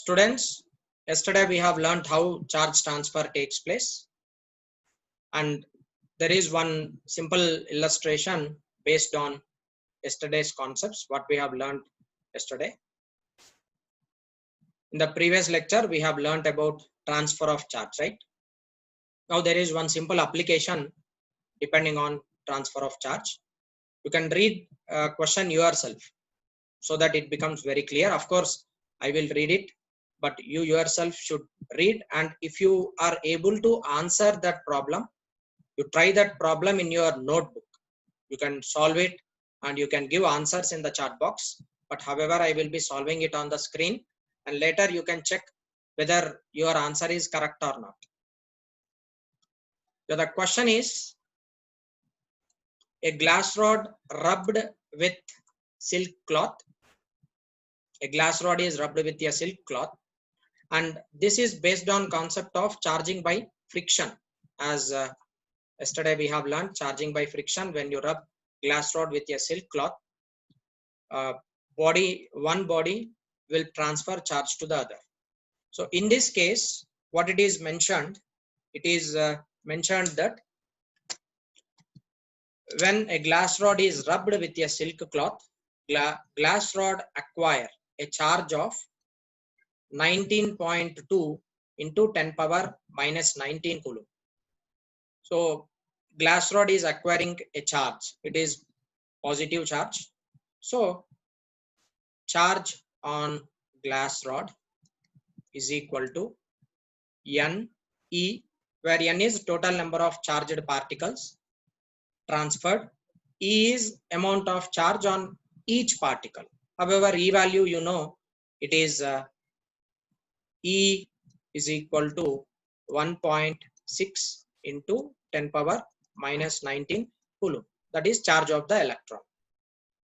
Students, yesterday we have learned how charge transfer takes place, and there is one simple illustration based on yesterday's concepts, what we have learned yesterday. In the previous lecture, we have learned about transfer of charge, right? Now there is one simple application depending on transfer of charge. You can read a question yourself so that it becomes very clear. Of course, I will read it, but you yourself should read, and if you are able to answer that problem, you try that problem in your notebook. You can solve it and you can give answers in the chat box, but however I will be solving it on the screen, and later you can check whether your answer is correct or not. So the question is, a glass rod rubbed with silk cloth. A glass rod is rubbed with a silk cloth, and this is based on concept of charging by friction. As yesterday we have learned charging by friction. When you rub glass rod with a silk cloth, one body will transfer charge to the other. So in this case, what it is mentioned, it is mentioned that when a glass rod is rubbed with a silk cloth, glass rod acquire a charge of 19.2 into 10 power minus 19 coulomb. So glass rod is acquiring a charge. It is positive charge. So charge on glass rod is equal to NE, where N is total number of charged particles transferred. E is amount of charge on each particle. However, E value, you know, it is E is equal to 1.6 into 10 power minus 19 coulomb. That is charge of the electron.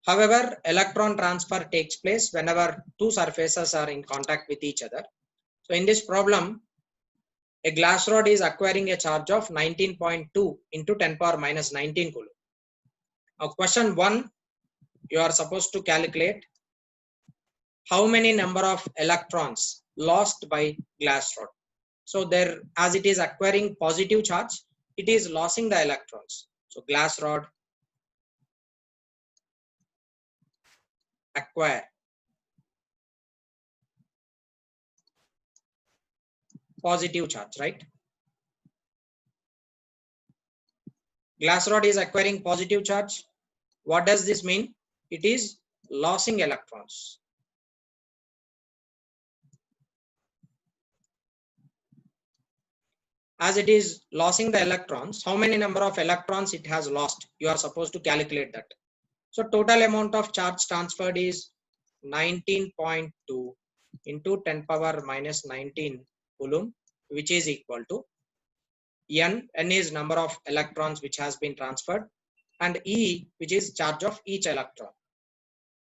However, electron transfer takes place whenever two surfaces are in contact with each other. So in this problem, a glass rod is acquiring a charge of 19.2 into 10 power minus 19 coulomb. Now question 1, you are supposed to calculate how many number of electrons lost by glass rod. So there, as it is acquiring positive charge, it is losing the electrons. So glass rod acquire positive charge, right? Glass rod is acquiring positive charge. What does this mean? It is losing electrons. As it is losing the electrons, how many number of electrons it has lost? You are supposed to calculate that. So total amount of charge transferred is 19.2 into 10 power minus 19 coulomb, which is equal to N is number of electrons which has been transferred, and E, which is charge of each electron.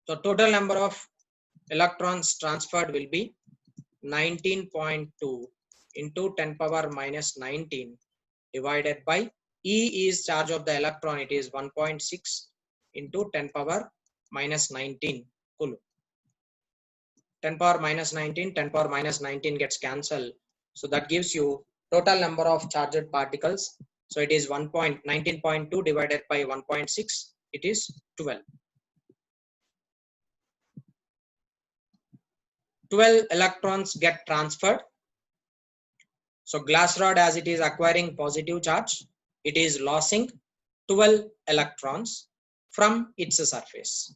So total number of electrons transferred will be 19.2 into 10 power minus 19 divided by E is charge of the electron, it is 1.6 into 10 power minus 19 coulomb. 10 power minus 19, 10 power minus 19 gets cancelled. So that gives you total number of charged particles. So it is 19.2 divided by 1.6, it is 12. 12 electrons get transferred. So glass rod, as it is acquiring positive charge, it is losing 12 electrons from its surface.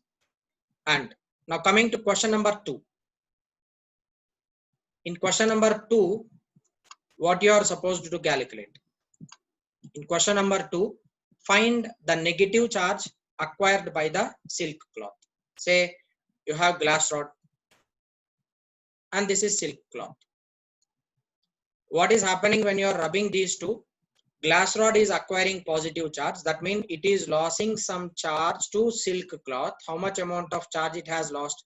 And now coming to question number 2. In question number 2, what you are supposed to calculate? In question number 2, find the negative charge acquired by the silk cloth. Say you have glass rod and this is silk cloth. What is happening when you are rubbing these two? Glass rod is acquiring positive charge. That means it is losing some charge to silk cloth. How much amount of charge it has lost?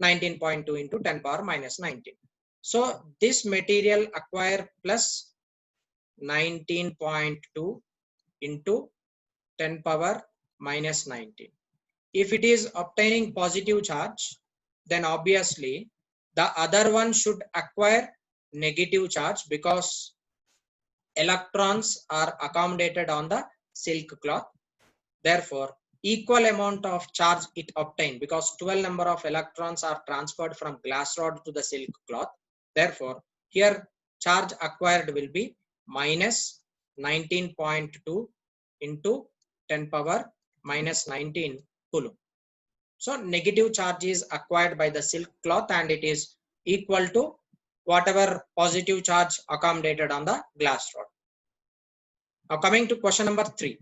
19.2 into 10 power minus 19. So this material acquire plus 19.2 into 10 power minus 19. If it is obtaining positive charge, then obviously The other one should acquire negative charge because electrons are accommodated on the silk cloth. Therefore, equal amount of charge it obtained because 12 number of electrons are transferred from glass rod to the silk cloth. Therefore, here charge acquired will be minus 19.2 into 10 power minus 19 coulomb. So negative charge is acquired by the silk cloth and it is equal to whatever positive charge accommodated on the glass rod. Now coming to question number 3.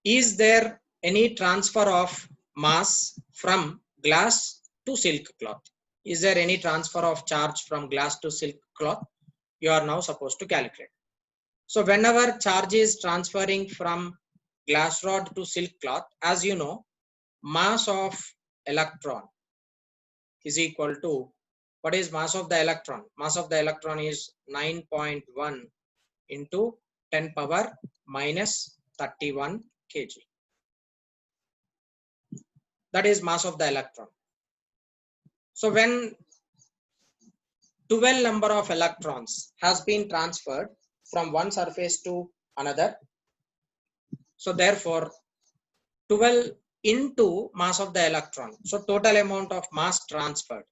Is there any transfer of mass from glass to silk cloth? Is there any transfer of charge from glass to silk cloth? You are now supposed to calculate. So whenever charge is transferring from glass rod to silk cloth, as you know, mass of electron is equal to, what is mass of the electron? Mass of the electron is 9.1 into 10 power minus 31 kg. That is mass of the electron. So when 12 number of electrons has been transferred from one surface to another, so therefore 12 into mass of the electron, so total amount of mass transferred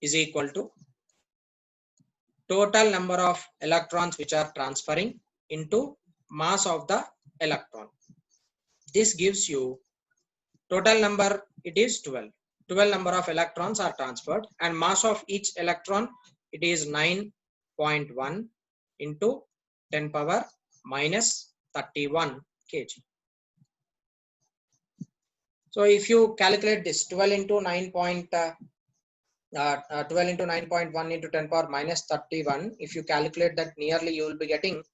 is equal to total number of electrons which are transferring into mass of the electron. This gives you total number, it is 12. 12 number of electrons are transferred and mass of each electron, it is 9.1 into 10 power minus 31 kg. So if you calculate this 12 into 9.1 into 10 power minus 31, if you calculate that, nearly you will be getting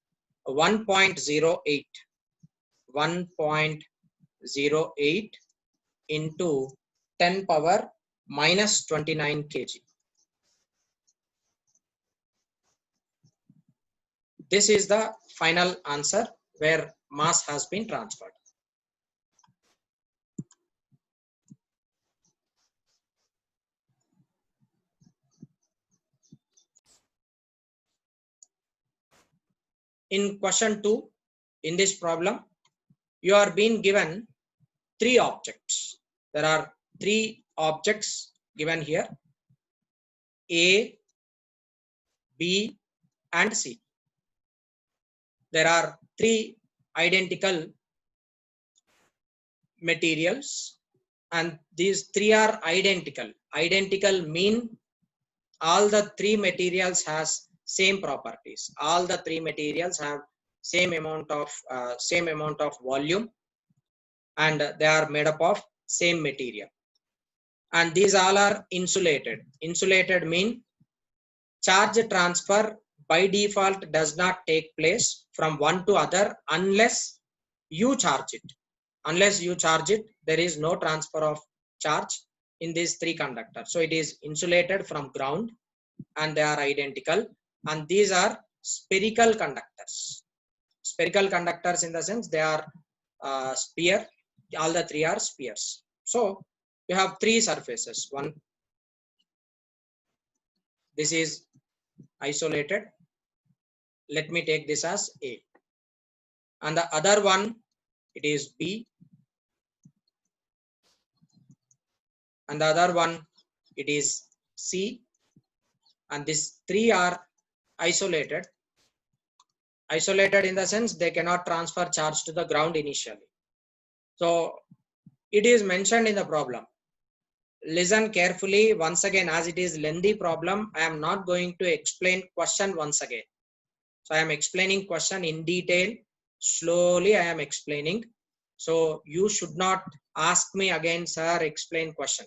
1.08 into 10 power minus 29 kg. This is the final answer where mass has been transferred. In question 2, in this problem, you are being given 3 objects. There are 3 objects given here, A, B and C. There are 3 identical materials and these 3 are identical. Identical mean all the 3 materials has same properties. All the 3 materials have same amount of volume and they are made up of same material. And these all are insulated. Insulated mean charge transfer by default does not take place from one to other unless you charge it. Unless you charge it, there is no transfer of charge in these 3 conductors. So it is insulated from ground and they are identical, and these are spherical conductors. Spherical conductors in the sense they are sphere. All the 3 are spheres. So you have 3 surfaces. One, this is isolated. Let me take this as A. And the other one, it is B. And the other one, it is C. And these 3 are isolated. Isolated in the sense they cannot transfer charge to the ground initially. So it is mentioned in the problem. Listen carefully once again, as it is lengthy problem. I am not going to explain question once again. So I am explaining question in detail. Slowly I am explaining. So you should not ask me again, sir, explain question.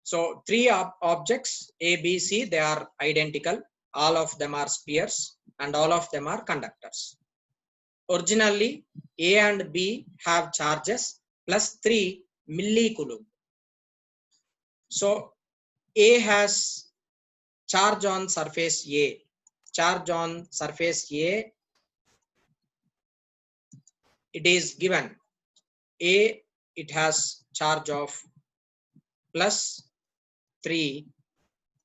So 3 objects A, B, C, they are identical. All of them are spheres and all of them are conductors. Originally A and B have charges plus 3 millicoulomb. So A has charge on surface A, charge on surface A, it is given A, it has charge of plus 3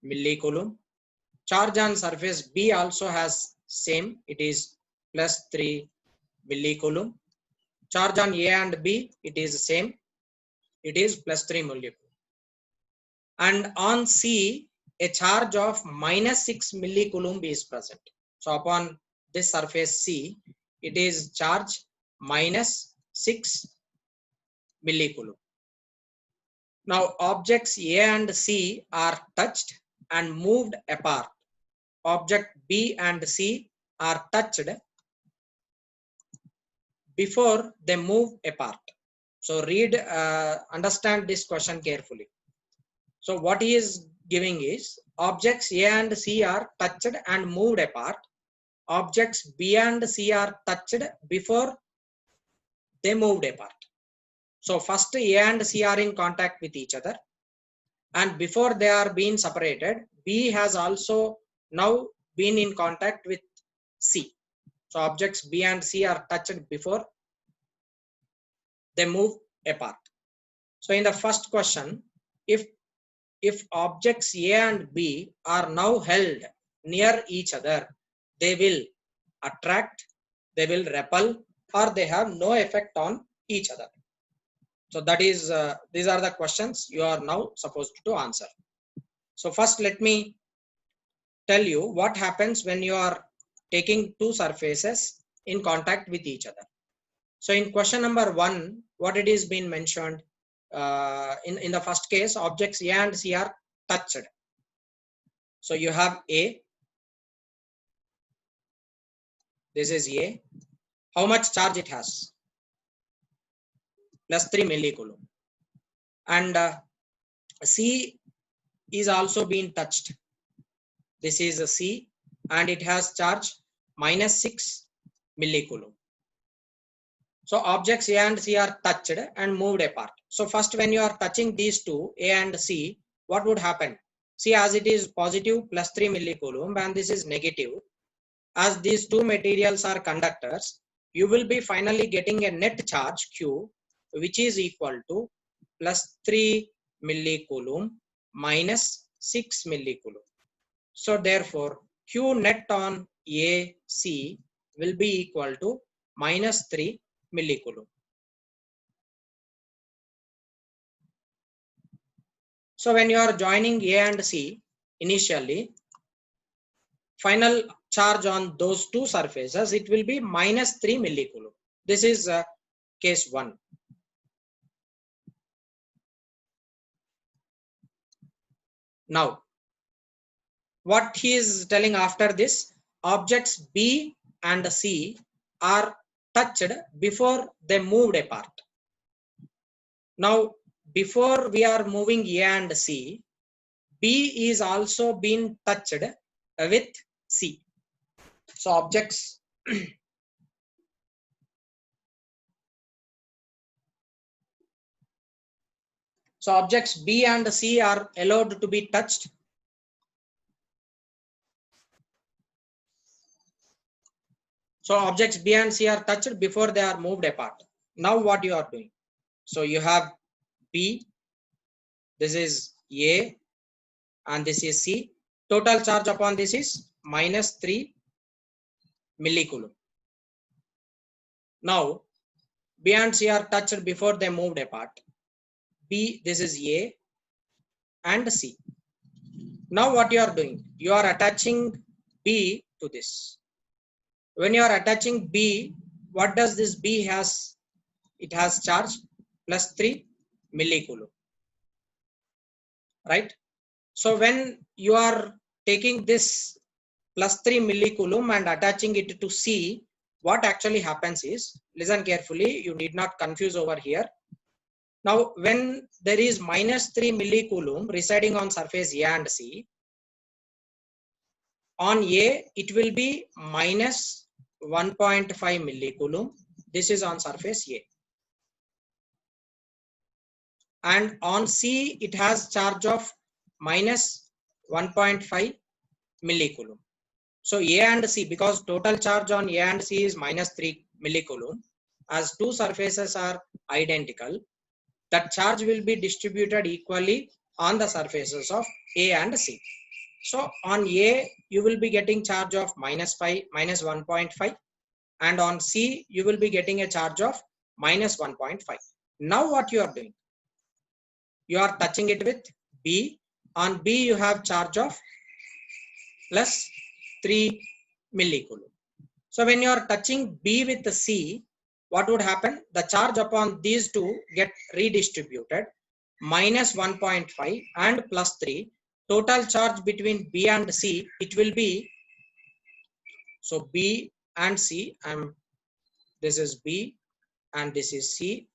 millicoulomb. Charge on surface B also has same, it is plus 3 millicoulomb. Charge on A and B, it is same, it is plus 3 millicoulomb. And on C, a charge of minus 6 millicoulomb is present. So upon this surface C, it is charge minus 6 millicoulomb. Now objects A and C are touched and moved apart. Object B and C are touched before they move apart. So understand this question carefully. So what he is giving is objects A and C are touched and moved apart. Objects B and C are touched before they moved apart. So first A and C are in contact with each other, and before they are being separated, B has also now been in contact with C. So objects B and C are touched before they move apart. So in the first question, if objects A and B are now held near each other, they will attract, they will repel, or they have no effect on each other. So that is, these are the questions you are now supposed to answer. So first let me tell you what happens when you are taking two surfaces in contact with each other. So in question number 1, what it is been mentioned, in the first case, objects A and C are touched. So you have A, this is A. How much charge it has? Plus 3 millicoulomb. And C is also being touched. This is a C, and it has charge minus 6 millicoulomb. So objects A and C are touched and moved apart. So first, when you are touching these two, A and C, what would happen? See, as it is positive plus 3 millicoulomb and this is negative, as these two materials are conductors, you will be finally getting a net charge Q, which is equal to plus 3 millicoulomb minus 6 millicoulomb. So therefore, Q net on AC will be equal to minus 3 millicoulomb. So when you are joining A and C, initially, final charge on those two surfaces, it will be minus 3 millicoulomb. This is case 1. Now, what he is telling after this, objects B and C are touched before they moved apart. Now, before we are moving A and C, B is also being touched with C. So objects so objects B and C are allowed to be touched. So objects B and C are touched before they are moved apart. Now what you are doing? So you have B, this is A, and this is C. Total charge upon this is minus 3 millicoulomb. Now B and C are touched before they moved apart. B, this is A and C. Now what you are doing? You are attaching B to this. When you are attaching B, what does this B has? It has charge plus 3 millicoulomb, right? So when you are taking this plus 3 millicoulomb and attaching it to C, what actually happens is, listen carefully, you need not confuse over here. Now when there is minus 3 millicoulomb residing on surface A and C, on A it will be minus 1.5 millicoulomb. This is on surface A. And on C it has charge of minus 1.5 millicoulomb. So A and C, because total charge on A and C is -3 millicoulomb, as two surfaces are identical, that charge will be distributed equally on the surfaces of A and C. So on A, you will be getting charge of -5, -1.5, and on C, you will be getting a charge of -1.5. Now what you are doing? You are touching it with B. On B, you have charge of +3 millicoulomb. So when you are touching B with the C, what would happen? The charge upon these two get redistributed, -1.5 and +3. Total charge between B and C, it will be, so B and C, this is B and this is C,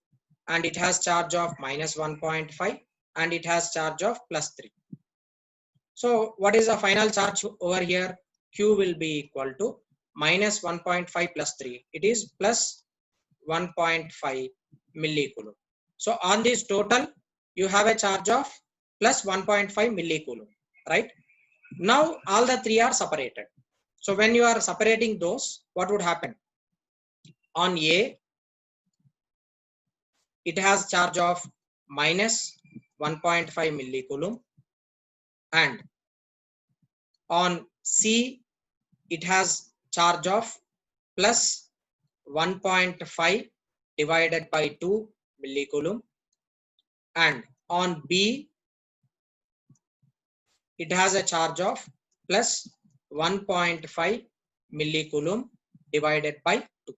and it has charge of -1.5 and it has charge of +3. So what is the final charge over here? Q will be equal to -1.5 + 3. It is +1.5 millicoulomb. So on this total, you have a charge of +1.5 millicoulomb, right? Now all the three are separated. So when you are separating those, what would happen? On A, it has charge of -1.5 millicoulomb, and on C, it has charge of +1.5 divided by 2 millicoulomb, and on B, it has a charge of +1.5 millicoulomb divided by 2,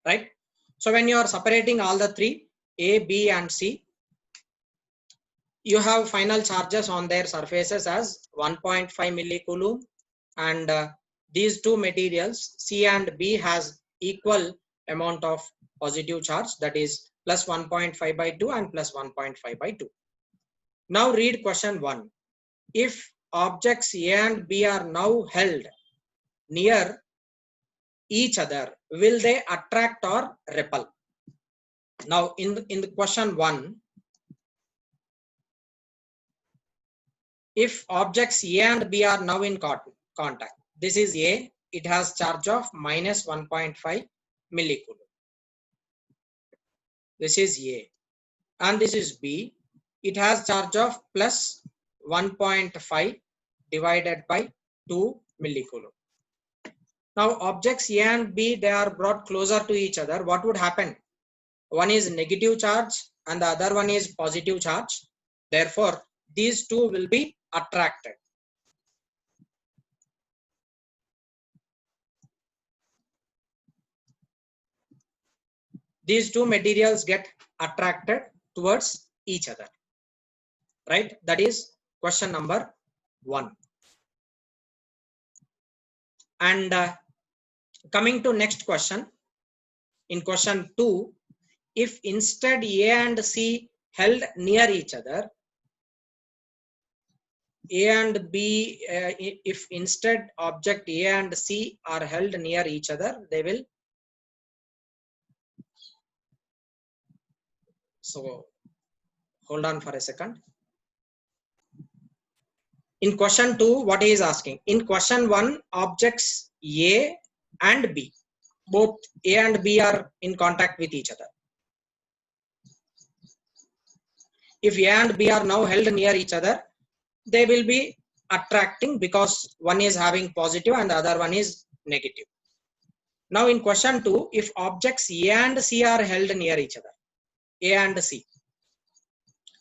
right? So when you are separating all the three, A, B and C, you have final charges on their surfaces as 1.5 millicoulomb, and these two materials C and B has equal amount of positive charge, that is +1.5 by 2 and +1.5 by 2. Now read question 1. If objects A and B are now held near each other, will they attract or repel? Now in the question 1, if objects A and B are now in contact, this is A, it has charge of -1.5 millicoulomb. This is A. And this is B. It has charge of +1.5 divided by 2 millicoulomb. Now objects A and B, they are brought closer to each other. What would happen? One is negative charge and the other one is positive charge. Therefore, these two will be attracted. These two materials get attracted towards each other, right? That is question number 1. And coming to next question, in question 2, if instead A and C held near each other, A and B, if instead object A and C are held near each other, they will, so hold on for a second. In question 2, what he is asking? In question 1, objects A and B, both A and B are in contact with each other. If A and B are now held near each other, they will be attracting because one is having positive and the other one is negative. Now in question 2, if objects A and C are held near each other, A and C,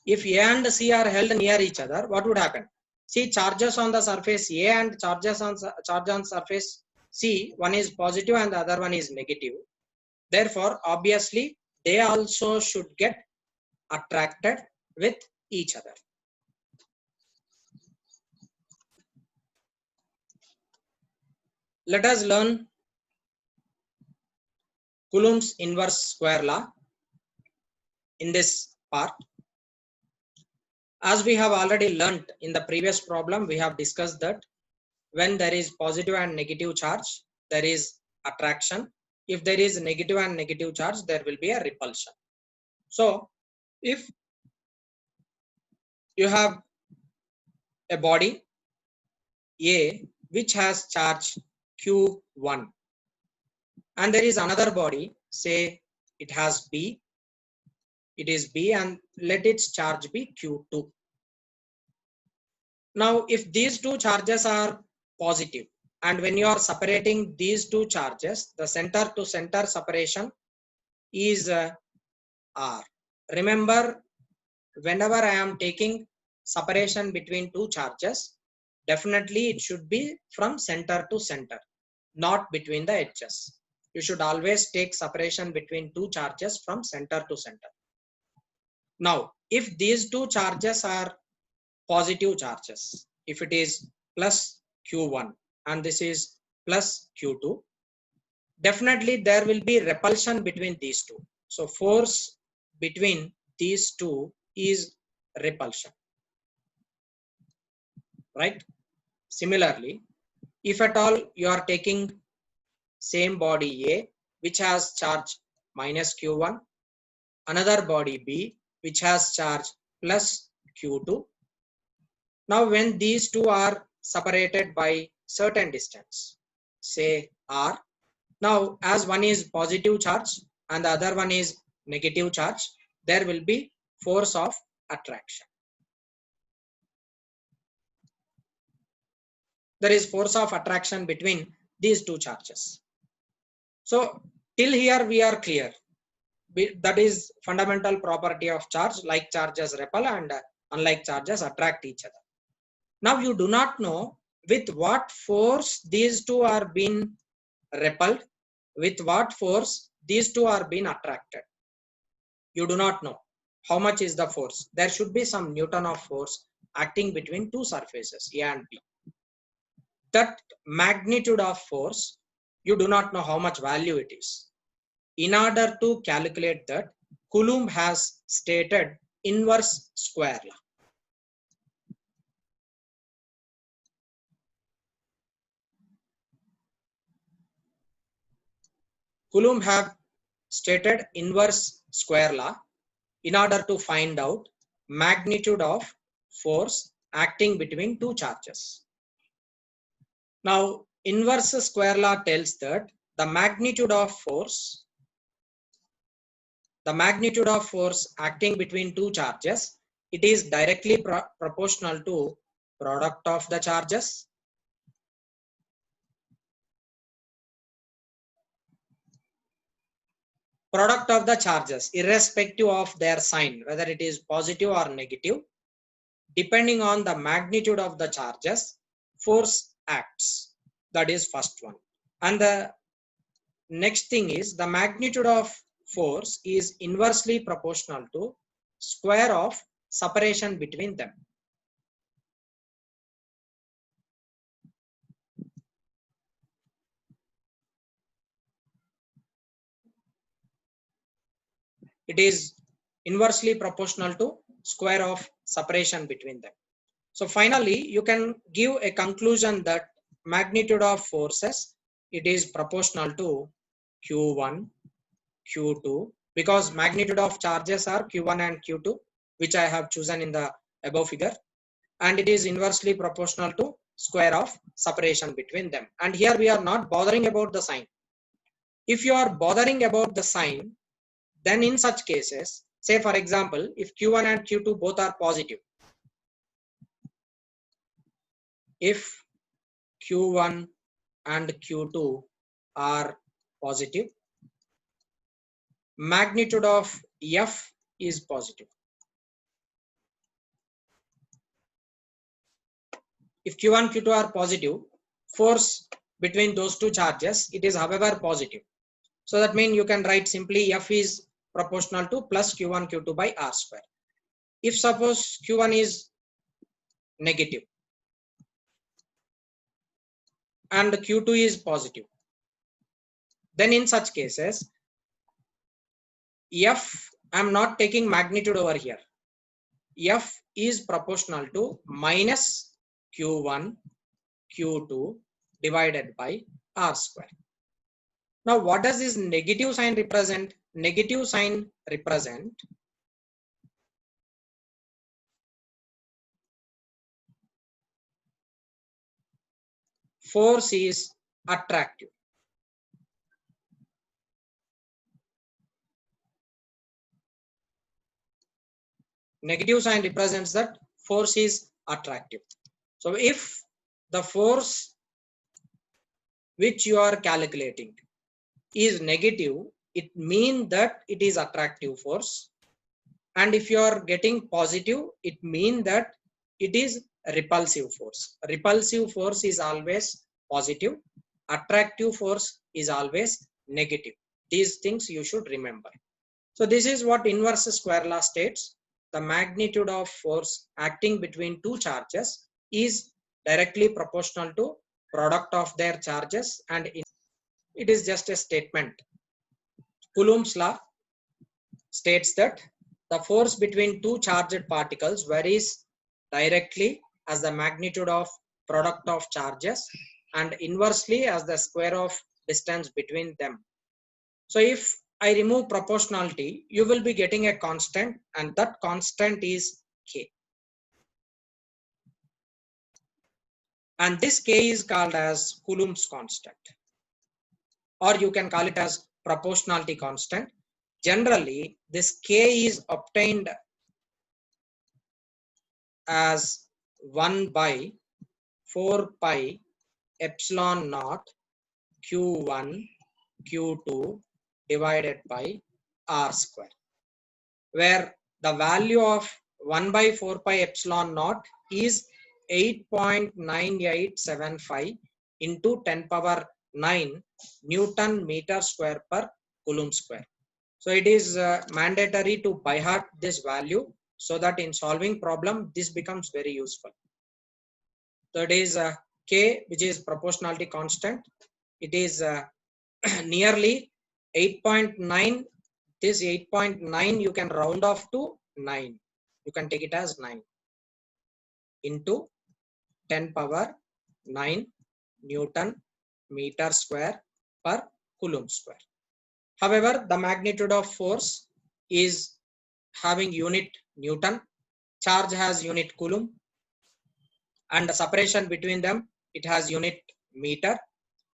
if A and C are held near each other, what would happen? See, charges on the surface A and charge on surface C, one is positive and the other one is negative. Therefore, obviously, they also should get attracted with each other. Let us learn Coulomb's inverse square law in this part. As we have already learnt in the previous problem, we have discussed that when there is positive and negative charge, there is attraction. If there is negative and negative charge, there will be a repulsion. So if you have a body A which has charge Q1, and there is another body, say it has B, it is B, and let its charge be Q2. Now, if these two charges are positive, and when you are separating these two charges, the center to center separation is R. Remember, whenever I am taking separation between two charges, definitely it should be from center to center, not between the edges. You should always take separation between two charges from center to center. Now, if these two charges are positive charges, if it is plus Q1 and this is plus Q2, definitely there will be repulsion between these two. So force between these two is repulsion, right? Similarly, if at all you are taking same body A which has charge minus Q1, another body B which has charge plus Q2. Now when these two are separated by certain distance, say R, now as one is positive charge and the other one is negative charge, there will be force of attraction. There is force of attraction between these two charges. So till here we are clear. That is fundamental property of charge, like charges repel and unlike charges attract each other. Now you do not know with what force these two are being repelled, with what force these two are being attracted. You do not know how much is the force. There should be some Newton of force acting between two surfaces A and B. That magnitude of force, you do not know how much value it is. In order to calculate that, Coulomb has stated inverse square law. Coulomb have stated inverse square law in order to find out magnitude of force acting between two charges. Now, inverse square law tells that the magnitude of force acting between two charges, it is directly proportional to product of the charges irrespective of their sign, whether it is positive or negative. Depending on the magnitude of the charges, force acts. That is first one. And the next thing is the magnitude of force is inversely proportional to square of separation between them. It is inversely proportional to square of separation between them. So finally, you can give a conclusion that magnitude of forces, it is proportional to Q1, Q2, because magnitude of charges are Q1 and Q2, which I have chosen in the above figure, and it is inversely proportional to square of separation between them. And here we are not bothering about the sign. If you are bothering about the sign, then in such cases, say for example, if Q1 and Q2 both are positive, if Q1 and Q2 are positive, magnitude of F is positive. If Q1 Q2 are positive, force between those two charges, it is however positive. So that means you can write simply F is proportional to plus Q1 Q2 by R square. If suppose Q1 is negative and Q2 is positive, then in such cases, F, I am not taking magnitude over here. F is proportional to minus Q1 Q2 divided by R square. Now, what does this negative sign represent? Negative sign represent force is attractive. Negative sign represents that force is attractive. So if the force which you are calculating is negative, it means that it is attractive force. And if you are getting positive, it means that it is repulsive force. Repulsive force is always positive. Attractive force is always negative. These things you should remember. So this is what inverse square law states. The magnitude of force acting between two charges is directly proportional to product of their charges, and it is just a statement. Coulomb's law states that the force between two charged particles varies directly as the magnitude of product of charges and inversely as the square of distance between them. So if I remove proportionality, you will be getting a constant, and that constant is K. And this K is called as Coulomb's constant, or you can call it as proportionality constant. Generally, this K is obtained as 1 by 4 pi epsilon naught Q1 Q2 divided by R square, where the value of 1 by 4 pi epsilon naught is 8.9875 into 10 power 9 Newton meter square per Coulomb square. So it is mandatory to by heart this value, so that in solving problem this becomes very useful. So it is K, which is proportionality constant. It is nearly 8.9. This 8.9 you can round off to 9. You can take it as 9 into 10 power 9 Newton meter square per Coulomb square. However, the magnitude of force is having unit Newton, charge has unit Coulomb, and the separation between them, it has unit meter.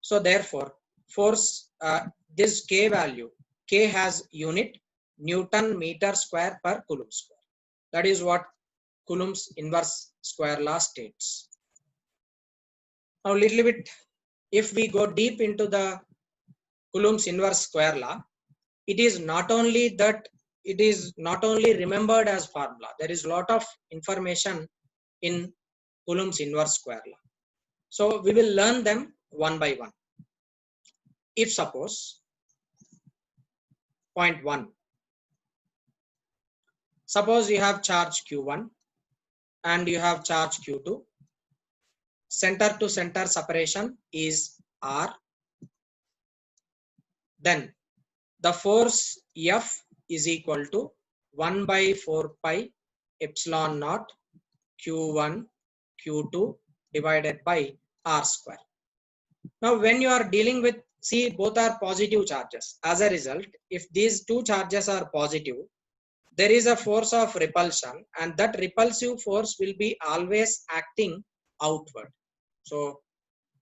So therefore, force, this K value, K has unit Newton meter square per Coulomb square. That is what Coulomb's inverse square law states. Now a little bit, if we go deep into the Coulomb's inverse square law, it is not only that it is not only remembered as formula, there is a lot of information in Coulomb's inverse square law. So we will learn them one by one. If suppose point 1, suppose you have charge Q1 and you have charge Q2, center to center separation is R, then the force F is equal to 1 by 4 pi epsilon naught Q1 Q2 divided by R square. Now when you are dealing with, see, both are positive charges. As a result, if these two charges are positive, there is a force of repulsion, and that repulsive force will be always acting outward. So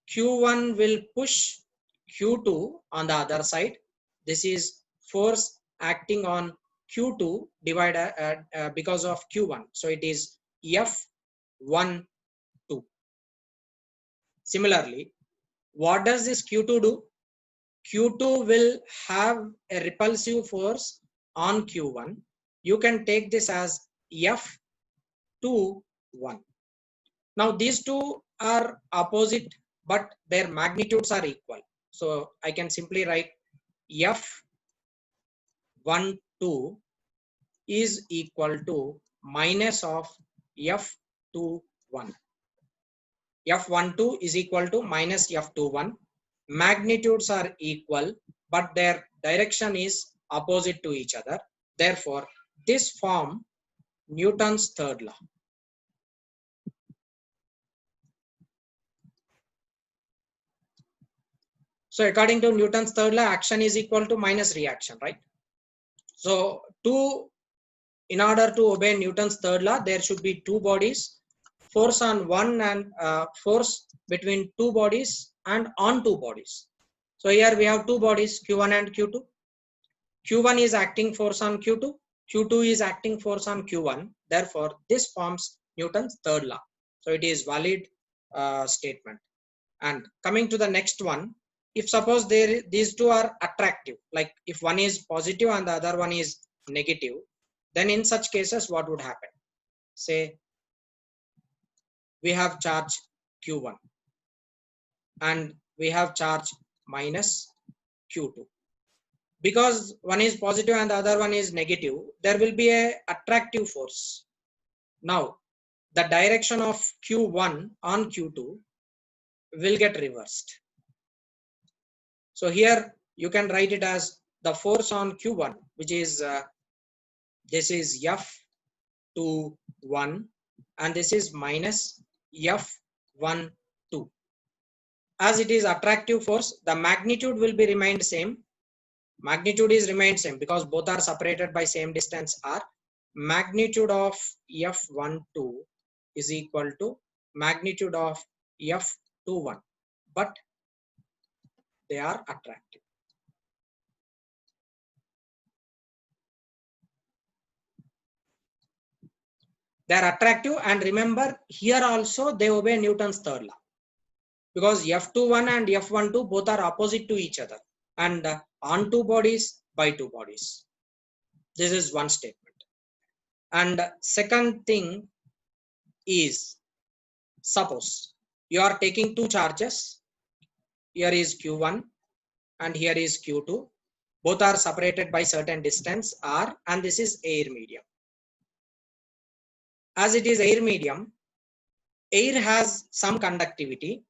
Q1 will push Q2 on the other side. This is force acting on Q2 divided because of Q1. So it is F1, 2. Similarly, what does this Q2 do? Q2 will have a repulsive force on Q1. You can take this as F2, 1. Now these two are opposite, but their magnitudes are equal. So I can simply write F1, 2 is equal to minus of F2, 1. F12 is equal to minus F21. Magnitudes are equal, but their direction is opposite to each other. Therefore, this form Newton's third law. So according to Newton's third law, action is equal to minus reaction, right? So in order to obey Newton's third law, there should be two bodies. force on one and force between two bodies and on two bodies. So here we have two bodies, Q1 and Q2. Q1 is acting force on Q2. Q2 is acting force on Q1. Therefore, this forms Newton's third law. So it is valid statement. And coming to the next one, if suppose these two are attractive, like if one is positive and the other one is negative, then in such cases, what would happen? Say we have charge Q1 and we have charge minus Q2. Because one is positive and the other one is negative, there will be a attractive force. Now, the direction of Q1 on Q2 will get reversed. So here you can write it as the force on Q1, which is this is F21 and this is minus F12. As it is attractive force, the magnitude will be remained same. Magnitude is remained same because both are separated by same distance r. Magnitude of F12 is equal to magnitude of F21, but they are attractive. They are attractive, and remember here also they obey Newton's third law because F21 and F12 both are opposite to each other and on two bodies by two bodies. This is one statement. And second thing is, suppose you are taking two charges. Here is Q1 and here is Q2. Both are separated by certain distance r, and this is air medium. As it is air medium, air has some conductivity,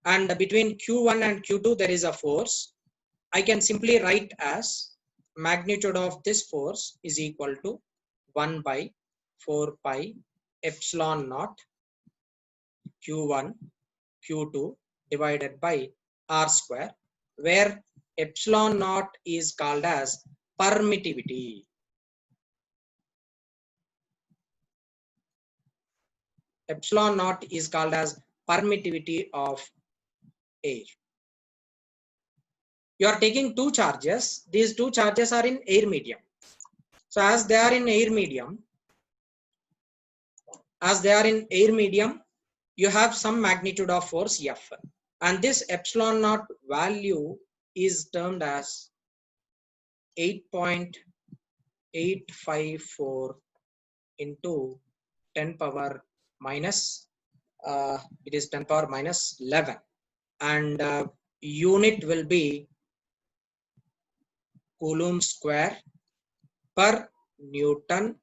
and between Q1 and Q2 there is a force. I can simply write as magnitude of this force is equal to 1 by 4 pi epsilon naught Q1 Q2 divided by r square, where epsilon naught is called as permittivity. Epsilon naught is called as permittivity of air. You are taking two charges. These two charges are in air medium. So as they are in air medium, you have some magnitude of force F, and this epsilon naught value is termed as 8.854 into 10 power minus it is 10 power minus 11, and unit will be Coulomb square per Newton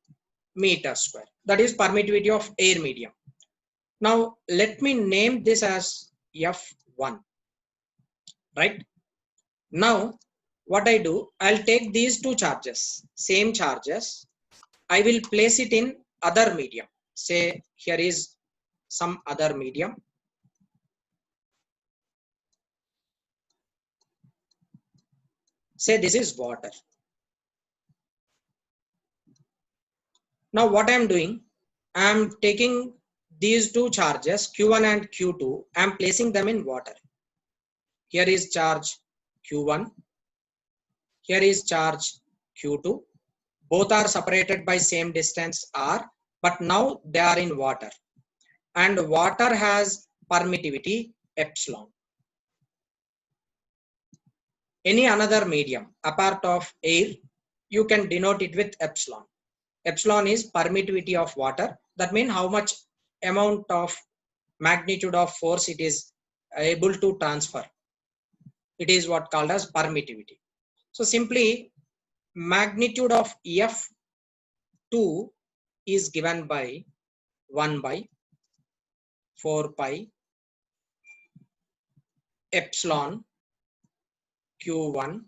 meter square. That is permittivity of air medium. Now let me name this as F1. Right? Now what I do, I'll take these two charges, same charges. I will place it in other medium. Say here is some other medium. Say this is water. Now what I am doing, I am taking these two charges Q1 and Q2, I am placing them in water. Here is charge Q1, here is charge Q2. Both are separated by same distance r, but now they are in water, and water has permittivity epsilon. Any another medium apart of air, you can denote it with epsilon. Epsilon is permittivity of water. That means how much amount of magnitude of force it is able to transfer. It is what called as permittivity. So simply magnitude of F2 is given by 1 by 4 pi epsilon Q1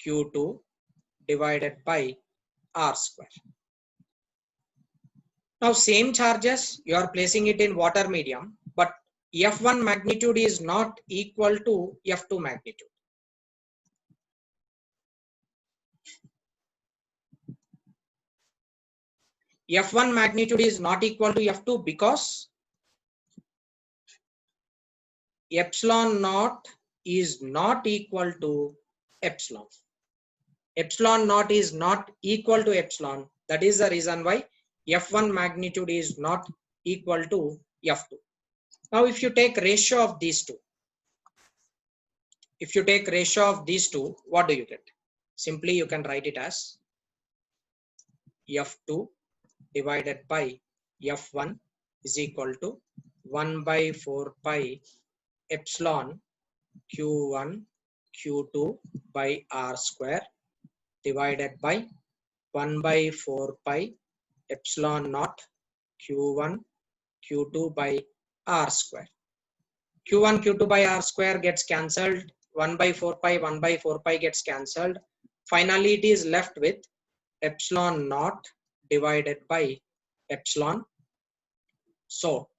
Q2 divided by r square. Now same charges, you are placing it in water medium, but F1 magnitude is not equal to F2 magnitude. F1 magnitude is not equal to F2 because epsilon naught is not equal to epsilon. Epsilon naught is not equal to epsilon. That is the reason why F1 magnitude is not equal to F2. Now, if you take ratio of these two, what do you get? Simply you can write it as F2 divided by F1 is equal to 1 by 4 pi epsilon Q1 Q2 by R square divided by 1 by 4 pi epsilon naught Q1 Q2 by R square. Q1 Q2 by R square gets cancelled. 1 by 4 pi gets cancelled. Finally, it is left with epsilon naught divided by epsilon. So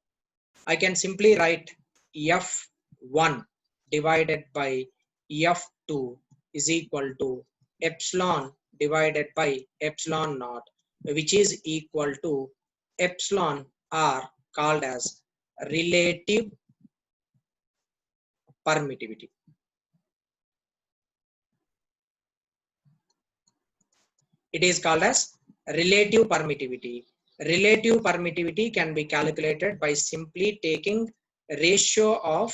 I can simply write F1 divided by F2 is equal to epsilon divided by epsilon naught, which is equal to epsilon R, called as relative permittivity. It is called as relative permittivity. Relative permittivity can be calculated by simply taking ratio of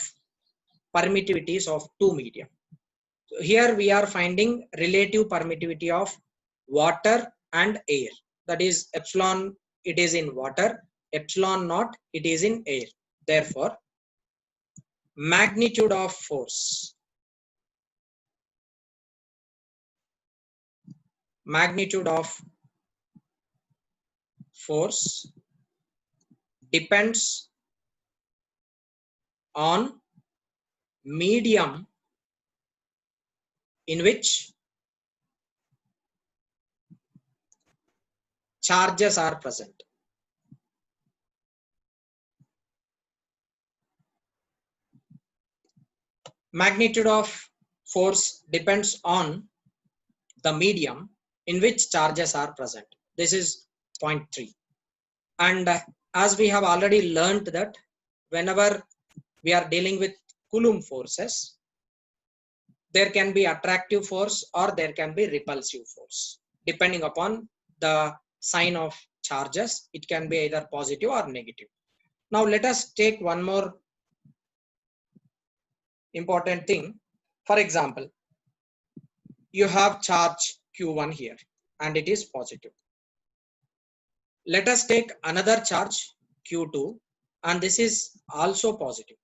permittivities of two media. So here we are finding relative permittivity of water and air. That is epsilon, it is in water, epsilon naught, it is in air. Therefore, magnitude of force depends on medium in which charges are present. Magnitude of force depends on the medium in which charges are present. This is point 3. And as we have already learned that whenever we are dealing with Coulomb forces, there can be attractive force or there can be repulsive force. Depending upon the sign of charges, it can be either positive or negative. Now let us take one more important thing. For example, you have charge Q1 here and it is positive. Let us take another charge Q2 and this is also positive.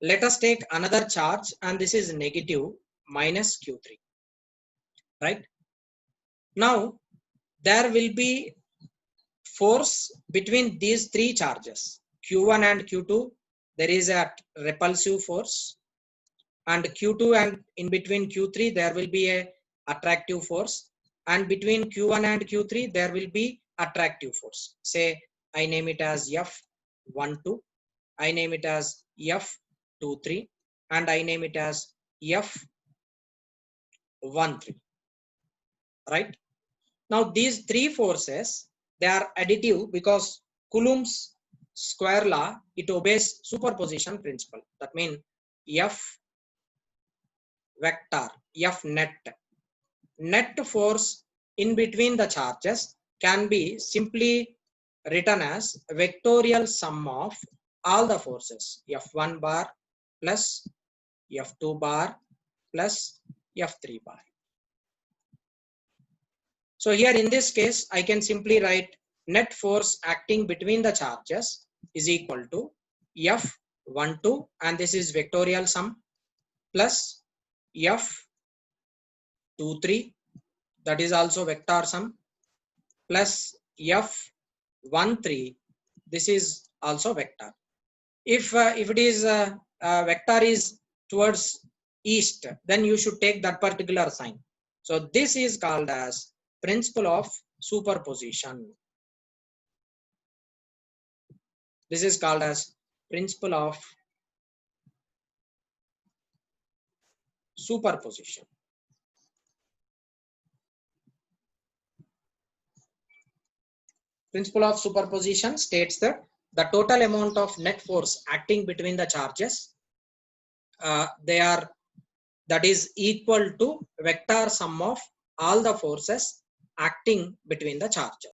Let us take another charge and this is negative minus Q3. Right? Now there will be force between these three charges, Q1 and Q2. There is a repulsive force, and Q2 and in between Q3 there will be a attractive force, and between Q1 and Q3 there will be attractive force. Say I name it as F12, I name it as F23, and I name it as F13. Right? Now these three forces, they are additive because Coulomb's square law, it obeys superposition principle. That means F vector, F net force in between the charges can be simply written as vectorial sum of all the forces, F1 bar plus F2 bar plus F3 bar. So here in this case, I can simply write net force acting between the charges is equal to F12, and this is vectorial sum, plus F23, that is also vector sum, plus F13, this is also vector. If it is vector is towards east, then you should take that particular sign. So this is called as principle of superposition. This is called as principle of superposition. Principle of superposition states that the total amount of net force acting between the charges, that is equal to vector sum of all the forces acting between the charges.